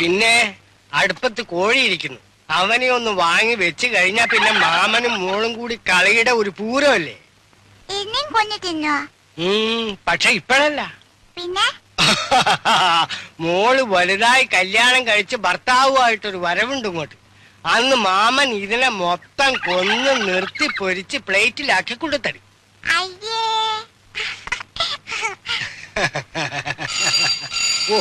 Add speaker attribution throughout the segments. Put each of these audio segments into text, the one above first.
Speaker 1: പിന്നെ അടുപ്പത്ത് കോഴിയിരിക്കുന്നു. അവനെ ഒന്ന് വാങ്ങി വെച്ച് കഴിഞ്ഞാ പിന്നെ മാമനും മോളും കൂടി കളിയുടെ ഒരു പൂരമല്ലേ. പക്ഷെ ഇപ്പോഴല്ല.
Speaker 2: പിന്നെ
Speaker 1: മോള് വലുതായി കല്യാണം കഴിച്ച് ഭർത്താവുമായിട്ടൊരു വരവുണ്ട് ഇങ്ങോട്ട്. അന്ന് മാമൻ ഇതിനെ മൊത്തം കൊന്ന് നിർത്തി പൊരിച്ച് പ്ലേറ്റിലാക്കി കൊടുത്തടി. ഓ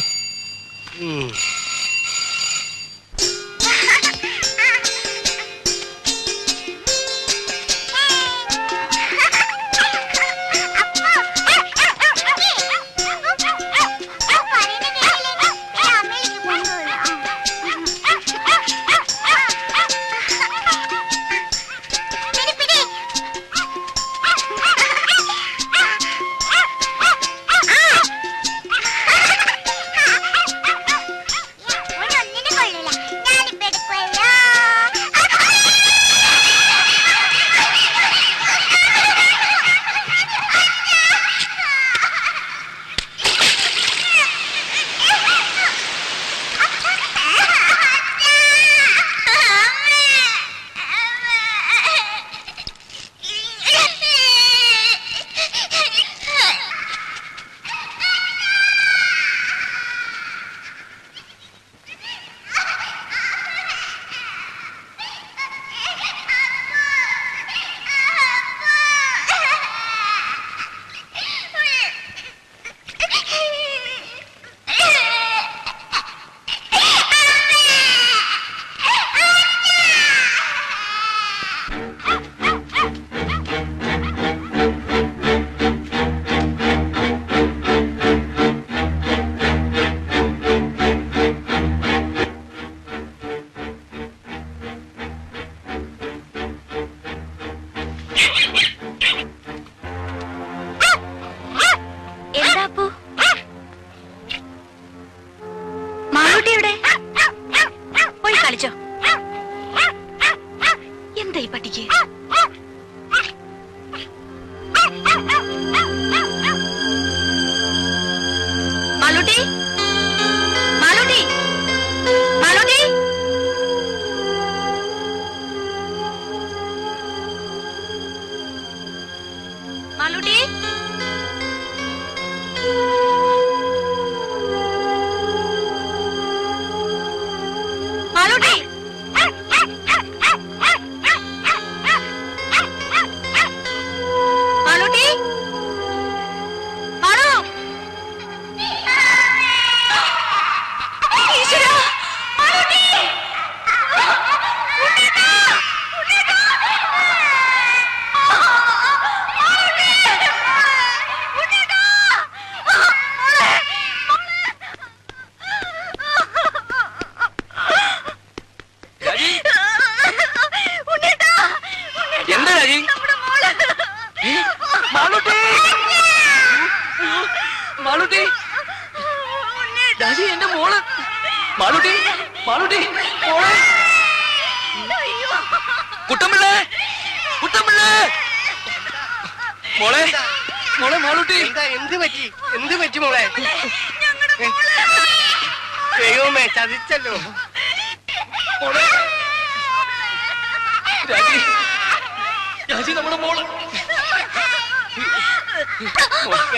Speaker 1: ദൈവമേ ചതിച്ചല്ലോ.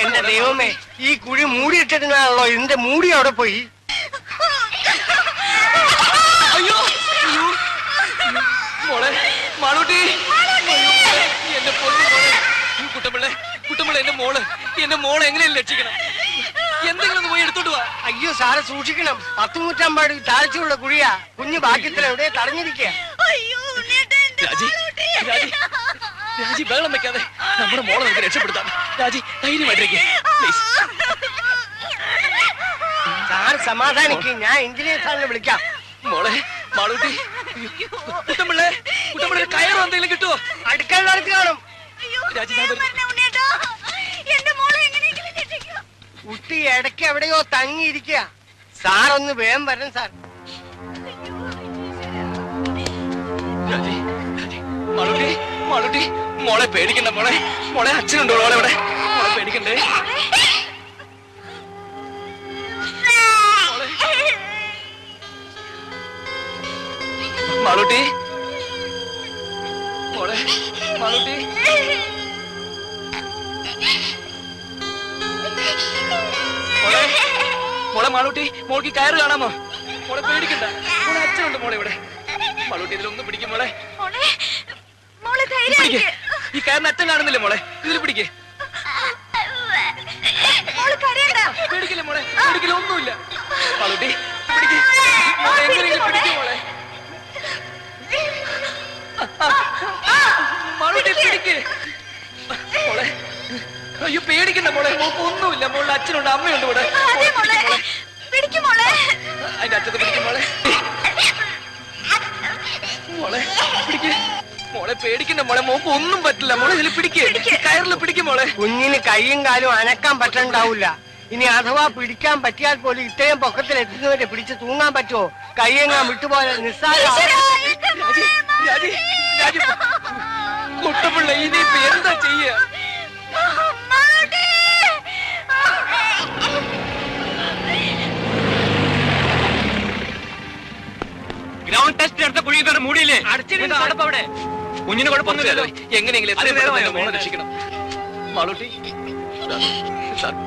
Speaker 1: എന്റെ ദൈവമേ, ഈ കുഴി മൂടിയിട്ടതിനാണല്ലോ ഇതിന്റെ മൂടി അവിടെ പോയി.
Speaker 3: അയ്യോ മോളെ മാളൂട്ടി, എന്റെ പൊന്നു മോളെ, കുട്ടമ്പിള്ളേ കുട്ടമ്പിള്ള, എന്റെ മോളെ എങ്ങനെയും രക്ഷിക്കണം. എന്തെങ്കിലും ഒന്ന് പോയി എടുത്തോട്ട് വാ.
Speaker 1: അയ്യോ സാറെ സൂക്ഷിക്കണം, 10 നൂറ്റാമ്പാട് താഴ്ചയുള്ള കുഴിയാ. കുഞ്ഞു ബാക്കിയത്തിൽ എവിടെ തടഞ്ഞിരിക്കുക.
Speaker 3: രാജി ബഹളം വെക്കാതെ നമ്മുടെ മോളെ നമുക്ക് രക്ഷപ്പെടുത്താം. രാജി ധൈര്യമായിട്ടിരിക്കുക.
Speaker 1: സാർ സമാധാനിക്കും, ഞാൻ എഞ്ചിനീയർ സാറിനെ വിളിക്കാം.
Speaker 3: മോളെ മാളൂട്ടി, കുട്ടമ്പിള്ളേ കയറും എന്തെങ്കിലും കിട്ടുമോ?
Speaker 1: അടുക്കളത്ത് കാണും. കുട്ടി ഇടയ്ക്ക് എവിടെയോ തങ്ങിയിരിക്കുക. സാറൊന്ന് വേഗം വരണം സാർ.
Speaker 3: മാളൂട്ടി, മോളെ പേടിക്കണ്ട മോളെ അച്ഛനുണ്ടോ മോളെ ഇവിടെ? മോളെ പേടിക്കണ്ടേ? മാളൂട്ടി മോളെ മാളൂട്ടി മോളെ മോളെ മാളൂട്ടി മോൾക്ക് കയറ് കാണാമോ? മോളെ പേടിക്കണ്ട, മോളെ അച്ഛനുണ്ട് മോളെ ഇവിടെ. മാളൂട്ടി ഇതിലൊന്ന് പിടിക്കും മോളെ. പിടിക്ക്. ഈ കയറിന് അച്ഛൻ കാണുന്നില്ലേ മോളെ? ഇതിൽ പിടിക്കേ. പേടിക്കില്ലേ മോളെ, പേടിക്കില്ല, ഒന്നുമില്ല. മാളൂട്ടി പിടിക്ക് മോളെ, എങ്ങനെയെങ്കിലും പിടിക്കും മോളെ. മാളൂട്ടി പിടിക്ക് മോളെ. അയ്യോ പേടിക്കണ്ട മോളെ, മോൾക്ക് ഒന്നുമില്ല. മോളുടെ അച്ഛനുണ്ട്, അമ്മയുണ്ട് ഇവിടെ. അതിന്റെ അച്ഛത്ത് പിടിക്കും മോളെ. മോളെ പിടിക്ക് മോളെ, പേടിക്കണ്ട മോളെ, മോക്ക് ഒന്നും പറ്റില്ല മോളെ. ഇതിൽ പിടിക്ക്, കയറിൽ പിടിക്കും മോളെ.
Speaker 1: കുഞ്ഞിന് കൈയും കാലും അനക്കാൻ പറ്റണ്ടാവില്ല. ഇനി അഥവാ പിടിക്കാൻ പറ്റിയാൽ പോലും ഇത്രയും പൊക്കത്തിൽ എത്തുന്നവരെ പിടിച്ച് തൂങ്ങാൻ പറ്റുമോ? കൈയെങ്ങാൻ വിട്ടുപോലെ നിസ്സാര.
Speaker 3: കുട്ടപ്പിള്ള ഇനിയിപ്പോ എന്താ ചെയ്യ?
Speaker 2: ഗ്രൗണ്ട് ടെസ്റ്റ് എടുത്ത കുഴി കയറി മൂടിയില്ലേ?
Speaker 3: അവിടെ
Speaker 2: കുഞ്ഞിന് കുഴപ്പമൊന്നുമില്ലല്ലോ.
Speaker 3: എങ്ങനെയെങ്കിലും മോളെ രക്ഷിക്കണം. മാളൂട്ടി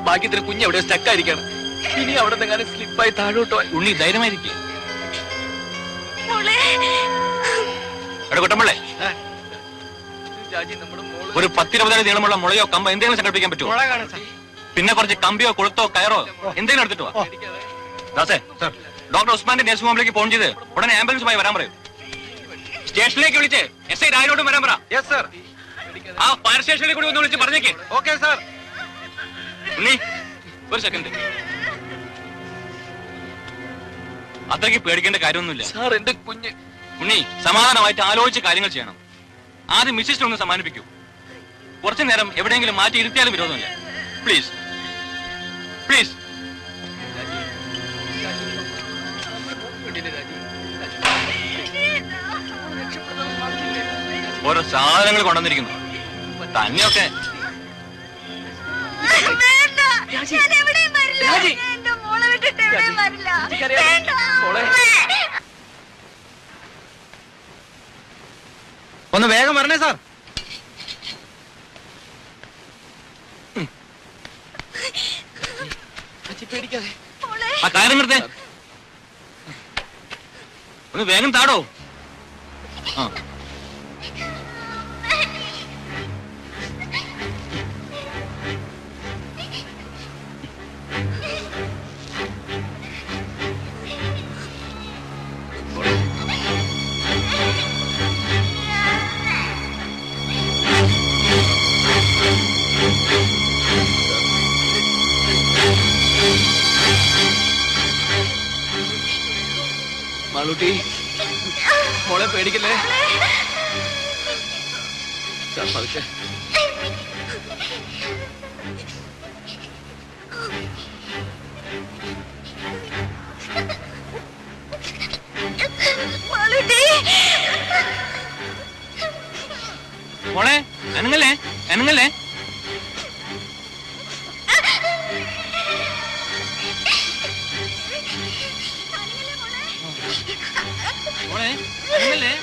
Speaker 3: ഭാഗ്യത്തിന് കുഞ്ഞ് എവിടെ സ്റ്റക്കായിരിക്കണം. ഇനി അവിടെ നിന്നെങ്ങാനും സ്ലിപ്പായി താഴോട്ടോ.
Speaker 2: ഉണ്ണി ധൈര്യമായിരിക്കും. കുട്ടമ്പളെ, ഒരു 10-20 അടി നീളമുള്ള മുളയോ കമ്പോ എന്തെങ്കിലും സംഘടിപ്പിക്കാൻ പറ്റുമോ? പിന്നെ കുറച്ച് കമ്പിയോ കൊളുത്തോ കയറോ എന്തെങ്കിലും എടുത്തിട്ട് വാ. ദാസേ, ഡോക്ടർ ഉസ്മാന്റെ നഴ്സിംഗ് ഹോമിലേക്ക് ഫോൺ ചെയ്ത് ഉടനെ ആംബുലൻസുമായി വരാൻ പറയും. സ്റ്റേഷനിലേക്ക് വിളിച്ച് SI രാജനോടും വരാൻ പറ. ആ ഫയർ സ്റ്റേഷനിലേക്ക് കൂടി ഒന്ന് വിളിച്ച് പറഞ്ഞേക്ക്.
Speaker 3: Okay sir.
Speaker 2: ഉണ്ണി ഒരു സെക്കൻഡ്. അത്രയ്ക്ക് പേടിക്കേണ്ട കാര്യമൊന്നുമില്ല
Speaker 3: സാർ. എന്റെ കുഞ്ഞ്
Speaker 2: ഉണ്ണി സമാധാനമായിട്ട് ആലോചിച്ച് കാര്യങ്ങൾ ചെയ്യണം. ആദ്യം മിസ്സിനെ ഒന്ന് സമ്മാനിപ്പിക്കൂ. കുറച്ചു നേരം എവിടെയെങ്കിലും മാറ്റി ഇരുത്തിയാലും വിരോധമില്ല. Please please. ഓരോ സാധനങ്ങൾ കൊണ്ടുവന്നിരിക്കുന്നു. തന്നെയൊക്കെ
Speaker 4: ഒന്ന് വേഗം വരണേ സാർ.
Speaker 3: പേടിക്കാതെ
Speaker 2: ആ കാര്യം നിർത്തേ. ഒന്ന് വേഗം താടോ. ആ
Speaker 3: മാളൂട്ടി മോളെ പേടിക്കല്ലേ. പതുക്കെ
Speaker 2: മോളെ അനങ്ങല്ലേ അനങ്ങല്ലേ. മോളെ അനങ്ങല്ലേ.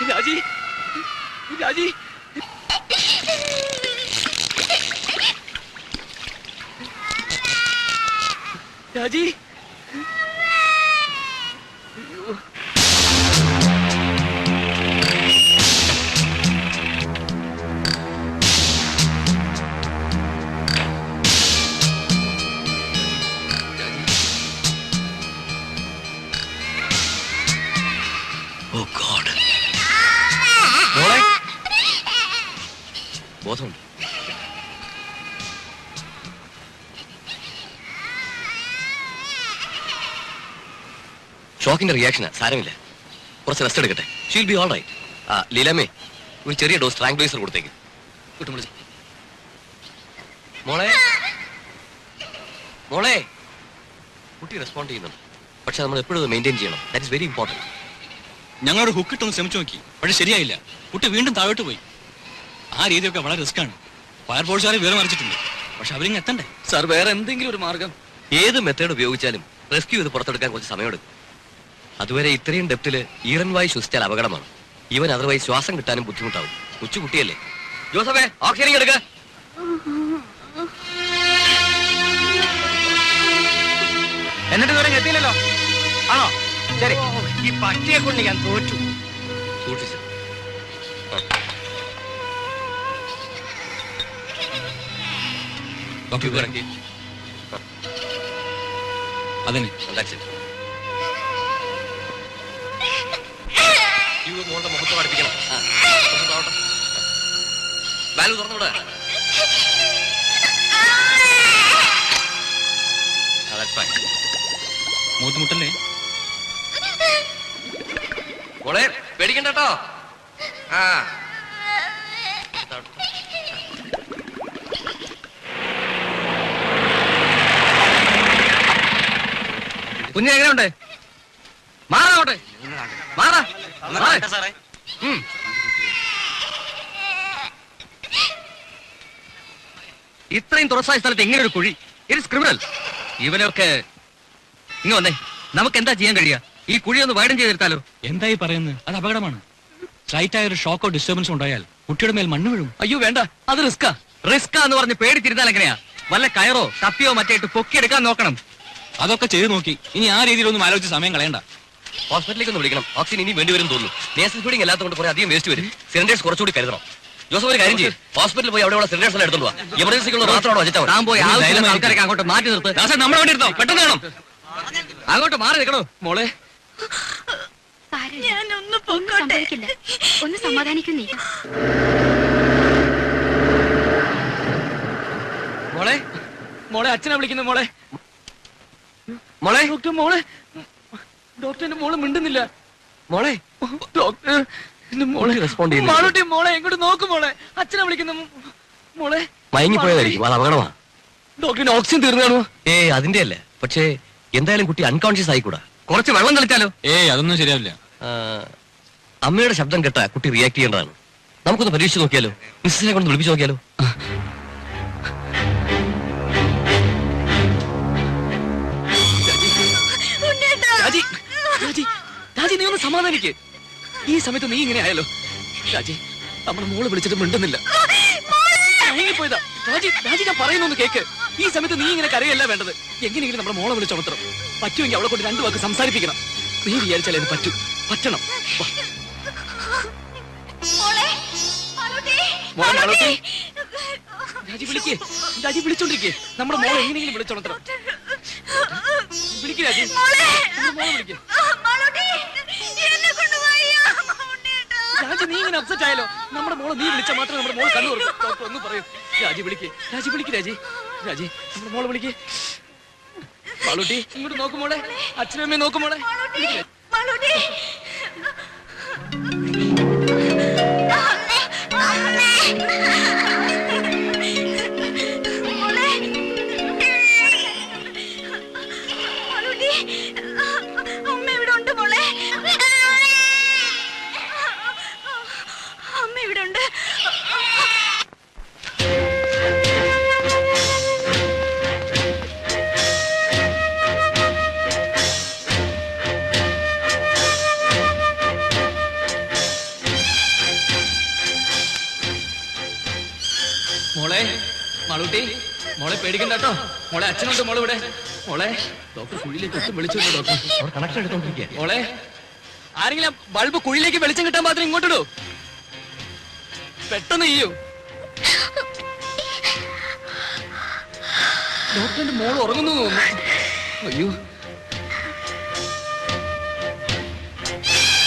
Speaker 3: രാജി രാജി രാജി.
Speaker 2: Oh God.
Speaker 4: മോളെ ബോധമുണ്ട്.
Speaker 5: ഷോക്കിന്റെ റിയാക്ഷനാ, സാരമില്ല. കുറച്ച് റെസ്റ്റ് എടുക്കട്ടെ. She'll be all right. ലീലാമേ, ഒരു ചെറിയ ഡോസ് ട്രാങ്ക്ലൈസർ കൊടുത്തേക്ക്. മോളെ മോളെ കുട്ടി റെസ്പോണ്ട് ചെയ്യുന്നുണ്ട്, പക്ഷെ നമ്മൾ എപ്പോഴും മെയിൻറ്റെയിൻ ചെയ്യണം. That is very important.
Speaker 2: ഞങ്ങളൊരു ഹുക്ക് ഇട്ടൊന്ന് ശ്രമിച്ചു നോക്കി, പക്ഷെ ശരിയായില്ല. കുട്ടി വീണ്ടും താഴോട്ട് പോയി. ആ രീതിയൊക്കെ വളരെ റിസ്ക് ആണ്. ഫയർഫോഴ്സുകാരെ വിവരം അറിയിച്ചിട്ടുണ്ട്, പക്ഷെ അവരിങ്ങ് എത്തണ്ടേ.
Speaker 3: സാർ വേറെ എന്തെങ്കിലും ഒരു മാർഗം?
Speaker 5: ഏത് മെത്തേഡ് ഉപയോഗിച്ചാലും റെസ്ക്യൂ ചെയ്ത് പുറത്തെടുക്കാൻ കുറച്ച് സമയമെടുക്കും. അതുവരെ ഇത്രയും ഡെപ്തില് ഈറൻ വായു ശ്വസിച്ചാൽ അപകടമാണ്. ഇവൻ അതർവൈസ് ശ്വാസം കിട്ടാനും ബുദ്ധിമുട്ടാവും. കൊച്ചുകുട്ടിയല്ലേ. ജോസഫേ, ഓക്സിജൻ എടുക്ക.
Speaker 4: എന്നിട്ട് ഇതുവരെ എത്തിയില്ലല്ലോ. ആണോ? ശരി.
Speaker 1: ഈ പട്ടിയെ കൊണ്ട് ഞാൻ തോറ്റു.
Speaker 5: സൂക്ഷിച്ചു.
Speaker 2: അതിന്
Speaker 5: മോളുടെ മുഖത്ത് പഠിപ്പിക്കണം. വാൽവ് തുറന്നുകൂടെ?
Speaker 2: മൂത്തുമുട്ടല്ലേ?
Speaker 5: മോളെ പേടിക്കണ്ട കേട്ടോ.
Speaker 4: കുഞ്ഞ് എങ്ങനെയുണ്ട്? മാറാട്ടെ, മാറാ. ഇത്രയും തുറസായ സ്ഥലത്ത് എങ്ങനെ ഒരു കുഴി? It's criminal. ഇവനൊക്കെ ഇങ്ങ് വന്നേ. നമുക്ക് എന്താ ചെയ്യാൻ കഴിയുക? ഈ കുഴി ഒന്ന് വൈഡൻ ചെയ്തെടുത്താലോ?
Speaker 2: എന്തായി പറയുന്നത്? അത് അപകടമാണ്. സ്ലൈറ്റ് ആയ ഒരു ഷോക്കോ ഡിസ്റ്റർബൻസ് ഉണ്ടായാൽ കുട്ടിയുടെ മേൽ മണ്ണ് വീഴും.
Speaker 3: അയ്യോ വേണ്ട, അത് റിസ്കാ.
Speaker 4: റിസ്ക് എന്ന് പറഞ്ഞ് പേടിച്ചിരുന്നാൽ എങ്ങനെയാ? വല്ല കയറോ കപ്പിയോ മറ്റേ ഇട്ട് പൊക്കിയെടുക്കാൻ നോക്കണം.
Speaker 2: അതൊക്കെ ചെയ്തു നോക്കി. ഇനി ആ രീതിയിലൊന്നും ആലോചിച്ച് സമയം കളയണ്ട.
Speaker 5: ഹോസ്പിറ്റലിലേക്ക് ഒന്ന് വിളിക്കണം. ഓക്സിജൻ ഇനി വേണ്ടിവരും തോന്നുന്നു. നേഴ്സൽ ഫീഡിംഗ് അല്ലാത്തതുകൊണ്ട് കുറെ അധികം വേസ്റ്റ് വരും. സിലിണ്ടേഴ്സ് കുറച്ചുകൂടി കരുതണം. ജോസഫ് ഒരു കാര്യം ചെയ്യും, ഹോസ്പിറ്റലിൽ പോയി അവിടെയുള്ള സിലിണ്ടേഴ്സ് എല്ലാം എടുത്തോണ്ട് പോവാ. എമർജൻസിക്കുള്ള മാത്രമാണോ വെച്ചാൽ
Speaker 4: താൻ പോയി ആവശ്യമില്ലാത്ത ആൾക്കാരൊക്കെ അങ്ങോട്ട് മാറ്റി നിർത്ത്.
Speaker 2: നമ്മുടെ വേണ്ടി ഇരുന്നോ? പെട്ടെന്ന് വേണം.
Speaker 4: അങ്ങോട്ട് മാറി നിൽക്കണോ?
Speaker 3: മോളെ
Speaker 6: ഞാനൊന്ന് സംഭവിക്കില്ല. ഒന്ന് സമാധാനിക്കുന്നേ.
Speaker 3: മോളെ മോളെ അച്ഛനെ വിളിക്കുന്നു. മോളെ
Speaker 5: മോളെ
Speaker 3: ഡോക്ടർ, മോളെ ഡോക്ടറിന്റെ മോള് മിണ്ടുന്നില്ല.
Speaker 5: മോളെ
Speaker 3: ഡോക്ടർ മോളെ
Speaker 5: റെസ്പോണ്ട് ചെയ്യുന്നു.
Speaker 3: മാളൂട്ടി മോളെ ഇങ്ങോട്ട് നോക്ക്. മോളെ അച്ഛനെ വിളിക്കുന്നു. മോളെ
Speaker 5: മയങ്ങിപ്പോയതായിരിക്കും, അത് അപകടമാണ്.
Speaker 3: ഡോക്ടറിന് ഓക്സിജൻ തീർന്നു കാണുമോ?
Speaker 5: അതിന്റെ അല്ല, പക്ഷേ എന്തായാലും കുട്ടി അൺകോൺഷ്യസ് ആയിക്കൂടാ.
Speaker 4: കുറച്ച് വെള്ളം തെളിച്ചാലോ?
Speaker 2: അതൊന്നും ശരിയാവില്ല.
Speaker 5: അമ്മയുടെ ശബ്ദം കേട്ടാ കുട്ടി റിയാക്ട് ചെയ്യേണ്ടതാണ്. നമുക്കൊന്ന് പരീക്ഷിച്ച് നോക്കിയാലോ? മിസ്സിനെ കൊണ്ട് വിളിപ്പിച്ച് നോക്കിയാലോ?
Speaker 3: രാജി, രാജി, രാജി നീ ഒന്ന് സമാധാനിക്ക്. ഈ സമയത്ത് നീ ഇങ്ങനെ ആയാലോ? രാജി, നമ്മുടെ മോള് വിളിച്ചിട്ട് മിണ്ടുന്നില്ല. പോയതാ രാജി. രാജി ഞാൻ പറയുന്നൊന്ന് കേക്ക്. ഈ സമയത്ത് നീ ഇങ്ങനെ കരയല്ല വേണ്ടത്. എങ്ങനെയെങ്കിലും നമ്മുടെ മോളെ വിളിച്ചുണർത്തണം. പറ്റുമെങ്കിൽ അവളെ കൊണ്ട് 2 വാക്ക് സംസാരിപ്പിക്കണം. നീ വിചാരിച്ചാലേ അത് പറ്റണം. മോളെ മാളൂട്ടി, രാജി വിളിക്കേ. രാജി വിളിച്ചോണ്ടിരിക്കേ. നമ്മുടെ മോളെ എങ്ങനെയെങ്കിലും വിളിച്ചുണർത്തണം. വിളിക്ക് രാജി. മോളെ വിളിക്കേ. രാജി നീ ഇങ്ങനെ അപ്സെറ്റ് ആയാലോ? നമ്മുടെ മോളെ നീ വിളിച്ചാൽ മാത്രമേ നമ്മുടെ മോളെ കണ്ണു തുറക്കൂ. ഡോക്ടർ ഒന്ന് പറയൂ. രാജി വിളിക്ക്. രാജി വിളിക്ക്. രാജി, രാജി നമ്മുടെ മോളെ വിളിക്ക്. മാളൂട്ടി ഇങ്ങോട്ട് നോക്കും മോളെ. അച്ഛനും അമ്മയും നോക്കും മോളെ.
Speaker 6: അമ്മ ഇവിടെ ഉണ്ട് മോളെ. അമ്മ ഇവിടെ ഉണ്ട്.
Speaker 3: മോളെ മാളൂട്ടി, മോളെ പേടിക്കണ്ട കേട്ടോ. മോളെ അച്ഛനുണ്ട് മോളെ ഇവിടെ. മോളെ ഡോക്ടർ കുഴിയിലേക്ക് ഒട്ടും വിളിച്ചു. ഡോക്ടർ
Speaker 5: കണക്ഷൻ എടുത്തോണ്ടിരിക്കുക.
Speaker 3: മോളെ ആരെങ്കിലും ബൾബ് കുഴിയിലേക്ക് വെളിച്ചം കിട്ടാൻ മാത്രം ഇങ്ങോട്ടിടൂ. പെട്ടെന്ന് ചെയ്യൂ. ഡോക്ടറിന്റെ മോൾ ഉറങ്ങുന്നു തോന്നുന്നു. അയ്യോ